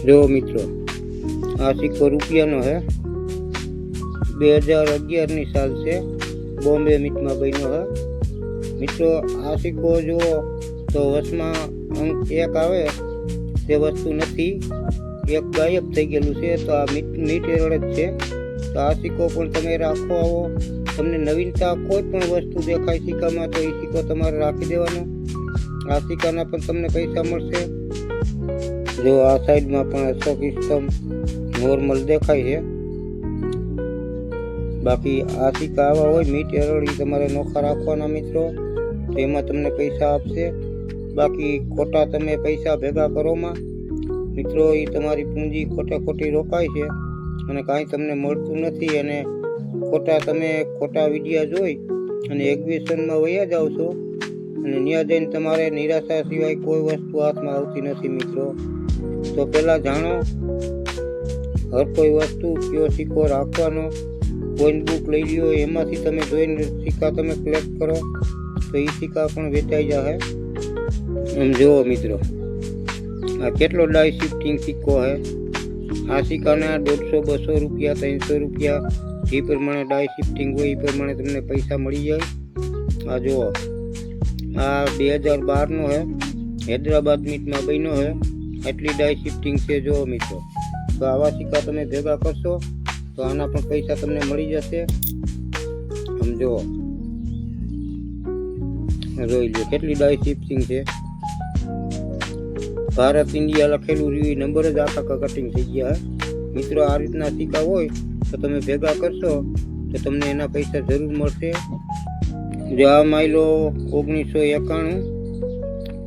જો મિત્રો, આ સિક્કો રૂપિયાનો હે, 2011 સાલ છે, બોમ્બે મિટમાં બન્યો હે મિત્રો। આ સિક્કો જુઓ તો વચમાં અંક 1 આવે તે વસ્તુ નથી, 1 ગાયબ થઈ ગયેલું છે, તો આ મીટ એરળ જ છે। તો આ સિક્કો પણ તમે રાખો આવો, તમને નવીનતા કોઈ પણ વસ્તુ દેખાય સિક્કામાં તો એ સિક્કો તમારે રાખી દેવાનો। આ સિક્કાના પણ તમને પૈસા મળશે। જો આ સાઈડમાં પણ અશોક સિસ્ટમ નોર્મલ દેખાય છે, બાકી આ સિક્કા આવા હોય મીટ એરળ તમારે નોખા રાખવાના મિત્રો, તો એમાં તમને પૈસા આપશે। બાકી ખોટા તમે પૈસા ભેગા કરોમાં મિત્રો, એ તમારી પૂંજી ખોટી રોકાય છે અને કાંઈ તમને મળતું નથી, અને ખોટા વિડીયા જોઈ અને એક્ઝિબિશનમાં વયા જાવ છો અને ત્યાં જઈને તમારે નિરાશા સિવાય કોઈ વસ્તુ હાથમાં આવતી નથી મિત્રો। તો પહેલાં જાણો, હર કોઈ વસ્તુ કયો સિક્કો રાખવાનો, કોઈન બુક લઈ લ્યો, એમાંથી તમે જોઈને સિક્કા તમે કલેક્ટ કરો તો એ સિક્કા પણ વેચાઈ જશે। એમ જુઓ મિત્રો, આ કેટલો ડાય શિફ્ટિંગ સિક્કો છે। આ સિક્કાના 150, 200 રૂપિયા, 300 રૂપિયા જે પ્રમાણે ડાય શિફ્ટિંગ હોય એ પ્રમાણે તમને પૈસા મળી જાય। આ જુઓ, આ 2012નો છે, હૈદરાબાદ મિટમાં બન્યો છે, એટલી ડાય શિફ્ટિંગ છે જુઓ મિત્રો। તો આવા સિક્કા તમે ભેગા કરશો તો આના પણ પૈસા તમને મળી જશે। આમ જુઓ, જોઈ લો કેટલી ડાય શિફ્ટિંગ છે, ભારત ઇન્ડિયા લખેલું રહ્યું, નંબર જ આખા કટિંગ થઈ ગયા મિત્રો। આ રીતના સિક્કા હોય તો તમે ભેગા કરશો તો તમને એના પૈસા જરૂર મળશે। જો આ માયલો 1991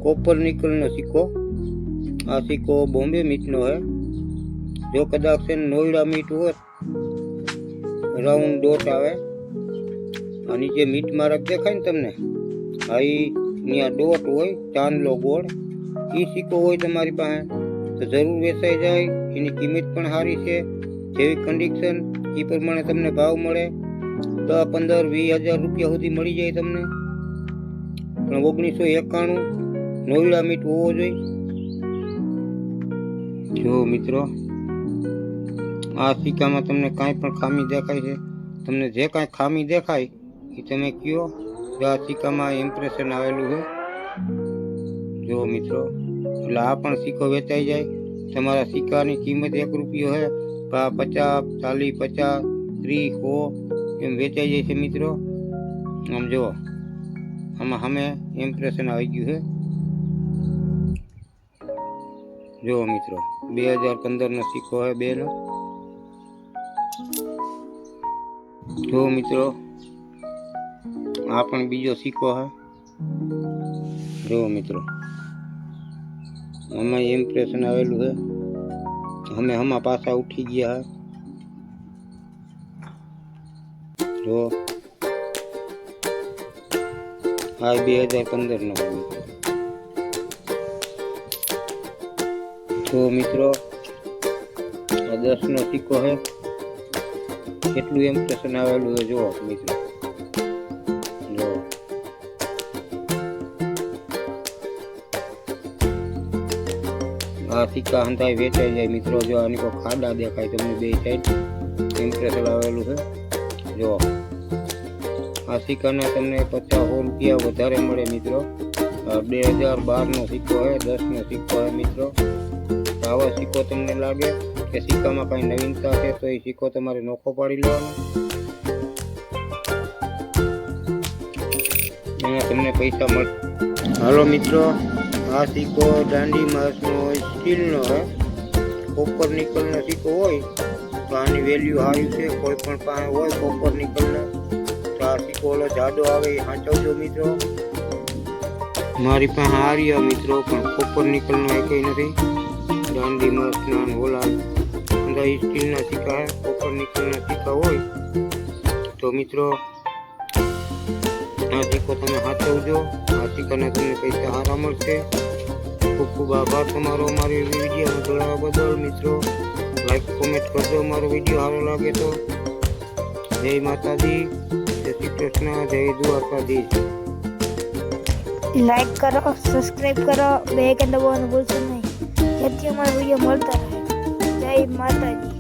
કોપર નિકલનો સિક્કો, આ સિક્કો બોમ્બે મિટનો છે। જો કદાચ છે નોયડા મીટ હોત, રાઉન્ડ ડોટ આવે, આ નીચે મીટ માર્ક દેખાય ને તમને, આ ત્યાં ડોટ હોય, ચાંદલો ગોળ, એ સિક્કો હોય તમારી પાસે તો જરૂર વેચાઈ જાય। એની કિંમત પણ સારી છે, જેવી કન્ડિશન એ પ્રમાણે તમને ભાવ મળે, 10, 15, 20 હજાર રૂપિયા સુધી મળી જાય તમને। પણ 1991 નોયડા મીટ હોવો જોઈએ। જો મિત્રો, આ સિક્કામાં તમને કાંઈ પણ ખામી દેખાય છે, તમને જે કાંઈ ખામી દેખાય એ તમે કયો, આ સિક્કામાં ઇમ્પ્રેશન આવેલું છે જો મિત્રો। એટલે આ પણ સિક્કો વેચાઈ જાય। તમારા સિક્કાની કિંમત 1 રૂપિયો છે, 50, 40, 50, 30, 100 એમ વેચાઈ જાય છે મિત્રો। આમ જુઓ, આમાં સામે ઇમ્પ્રેશન આવી ગયું છે જુઓ મિત્રો, 2015નો સિક્કો છે 2નો। જો મિત્રો, આ પણ બીજો સિક્કો છે જુઓ મિત્રો, આમાં ઇમ્પ્રેશન આવેલું છે, અમે હમણાં પાછા ઉઠી ગયા જો, આ 2015નો જો મિત્રો, આ 10નો સિક્કો છે, કેટલું ઇમ્પ્રેશન આવેલું છે જુઓ મિત્રો। જો આ સિક્કા હંધાઈ વેચાઈ જાય મિત્રો। જો આની કોઈ ખાડા દેખાય તમને બે સાઈડ ઇમ્પ્રેશન આવેલું છે જો। આ સિક્કાના તમને 50, 100 રૂપિયા વધારે મળે મિત્રો। 2012નો સિક્કો છે, 10નો સિક્કો છે મિત્રો। આવો સિક્કો તમને લાગે કે સિક્કામાં કઈ નવીનતા છે તો એ સિક્કો તમારે નોખો પાડી લેવાનો, એમાં તમને પૈસા મળે। હાલો મિત્રો, આ સિક્કો દાંડી માસનો સ્ટીલનો છે, કોપર નિકલનો સિક્કો હોય તો આની વેલ્યુ સારી છે। કોઈ પણ પાસે હોય કોપર નિકલનો તો આ સિક્કો ઓલો જાડો આવે એ સાચવજો મિત્રો। મારી પાસે આ રહ્યા મિત્રો, પણ કોપર નિકલનો એ કંઈ નથી, દાંડી માસના ઓલા બધા સ્ટીલના સિક્કા, કોપર નિકલના સિક્કા હોય તો મિત્રો આ સિક્કો તમે સાચવજો। આ સિક્કાના તમને પૈસા સારા મળશે। ખૂબ ખૂબ આભાર તમારો અમારી વિડીયોમાં જોડાવા બદલ મિત્રો। લાઈક કોમેન્ટ કરજો અમારો વિડીયો સારો લાગે તો। જય માતાજી, જય શ્રી કૃષ્ણ, જય દ્વારકાધીશ। લાઈક કરો, સબસ્ક્રાઇબ કરો, બે આઇકન દબાવવાનું ભૂલશો નહીં, જેથી અમારા વિડીયો મળતા રહે. જય માતાજી.